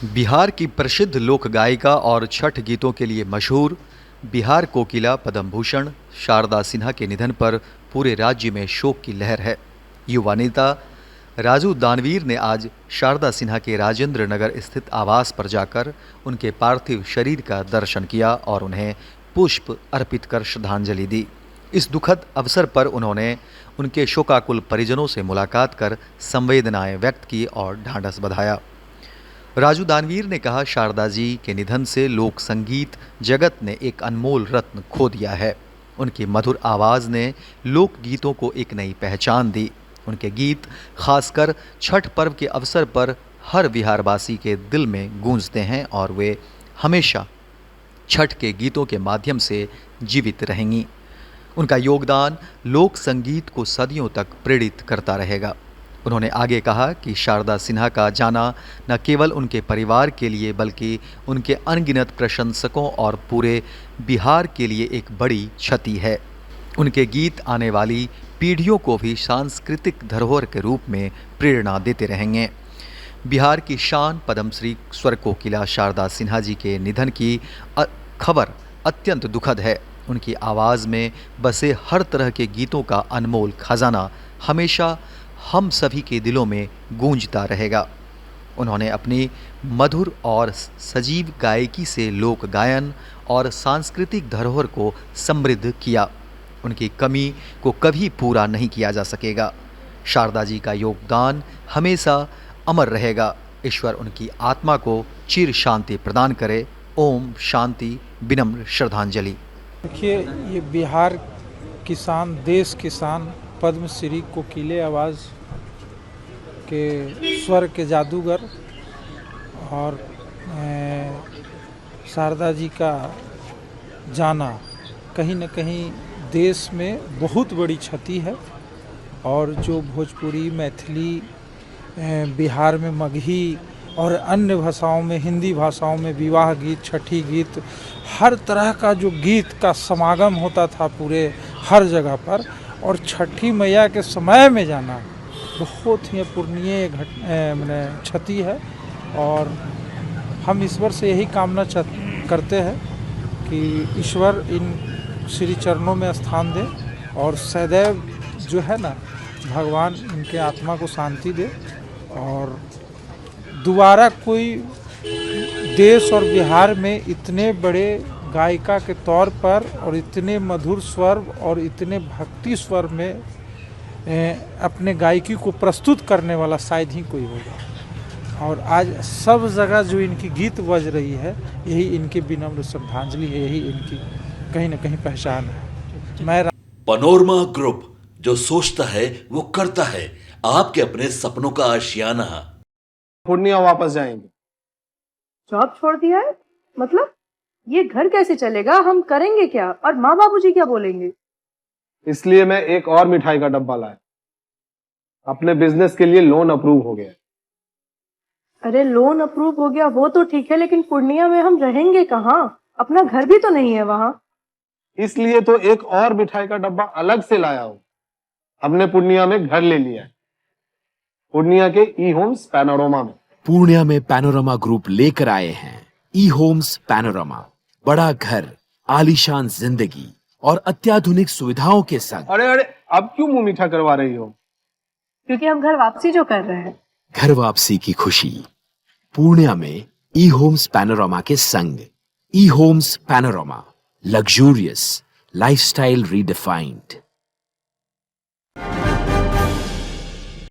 बिहार की प्रसिद्ध लोक गायिका और छठ गीतों के लिए मशहूर बिहार कोकिला पद्म भूषण शारदा सिन्हा के निधन पर पूरे राज्य में शोक की लहर है। युवा नेता राजू दानवीर ने आज शारदा सिन्हा के राजेंद्र नगर स्थित आवास पर जाकर उनके पार्थिव शरीर का दर्शन किया और उन्हें पुष्प अर्पित कर श्रद्धांजलि दी। इस दुखद अवसर पर उन्होंने उनके शोकाकुल परिजनों से मुलाकात कर संवेदनाएं व्यक्त की और ढांढस बंधाया। राजू दानवीर ने कहा, शारदा जी के निधन से लोक संगीत जगत ने एक अनमोल रत्न खो दिया है। उनकी मधुर आवाज़ ने लोक गीतों को एक नई पहचान दी। उनके गीत खासकर छठ पर्व के अवसर पर हर बिहारवासी के दिल में गूंजते हैं और वे हमेशा छठ के गीतों के माध्यम से जीवित रहेंगी। उनका योगदान लोक संगीत को सदियों तक प्रेरित करता रहेगा। उन्होंने आगे कहा कि शारदा सिन्हा का जाना न केवल उनके परिवार के लिए बल्कि उनके अनगिनत प्रशंसकों और पूरे बिहार के लिए एक बड़ी क्षति है। उनके गीत आने वाली पीढ़ियों को भी सांस्कृतिक धरोहर के रूप में प्रेरणा देते रहेंगे। बिहार की शान पद्मश्री स्वर कोकिला शारदा सिन्हा जी के निधन की खबर अत्यंत दुखद है। उनकी आवाज़ में बसे हर तरह के गीतों का अनमोल खजाना हमेशा हम सभी के दिलों में गूंजता रहेगा। उन्होंने अपनी मधुर और सजीव गायकी से लोक गायन और सांस्कृतिक धरोहर को समृद्ध किया। उनकी कमी को कभी पूरा नहीं किया जा सकेगा। शारदा जी का योगदान हमेशा अमर रहेगा। ईश्वर उनकी आत्मा को चिर शांति प्रदान करे। ओम शांति। विनम्र श्रद्धांजलि। देखिए, ये बिहार किसान, देश किसान, पद्मश्री कोकिले आवाज़ के स्वर के जादूगर और शारदा जी का जाना कहीं न कहीं देश में बहुत बड़ी क्षति है। और जो भोजपुरी, मैथिली, बिहार में मगही और अन्य भाषाओं में, हिंदी भाषाओं में विवाह गीत, छठी गीत, हर तरह का जो गीत का समागम होता था पूरे हर जगह पर, और छठी मैया के समय में जाना बहुत ही पूर्णीय क्षति है। और हम ईश्वर से यही कामना करते हैं कि ईश्वर इन श्री चरणों में स्थान दे और सदैव जो है ना, भगवान इनके आत्मा को शांति दे और दोबारा कोई देश और बिहार में इतने बड़े गायिका के तौर पर और इतने मधुर स्वर और इतने भक्ति स्वर में अपने गायकी को प्रस्तुत करने वाला शायद ही कोई होगा। और आज सब जगह जो इनकी गीत बज रही है, यही इनकी विनम्र श्रद्धांजलि है, यही इनकी कहीं ना कहीं पहचान है। मैं पैनोरमा ग्रुप, जो सोचता है वो करता है। आपके अपने सपनों का आशियाना। पूर्णिया वापस जाएंगे। जॉब छोड़ दिया है? मतलब ये घर कैसे चलेगा? हम करेंगे क्या? और माँ बाबूजी क्या बोलेंगे? इसलिए मैं एक और मिठाई का डब्बा लाया। अपने बिजनेस के लिए लोन अप्रूव हो गया। अरे लोन अप्रूव हो गया वो तो ठीक है, लेकिन पूर्णिया में हम रहेंगे कहाँ? अपना घर भी तो नहीं है वहाँ। इसलिए तो एक और मिठाई का डब्बा अलग से लाया हूँ। हमने पूर्णिया में घर ले लिया है, पूर्णिया के ई होम्स पैनोरमा में। पूर्णिया में पैनोरमा ग्रुप लेकर आए हैं ई होम्स पैनोरमा। बड़ा घर, आलीशान जिंदगी और अत्याधुनिक सुविधाओं के संग। अरे अरे, अब क्यों मुंह मीठा करवा रही हो? क्योंकि हम घर वापसी जो कर रहे हैं। घर वापसी की खुशी पूर्णिया में ई होम्स पैनोरमा के संग। ई homes panorama, luxurious lifestyle redefined.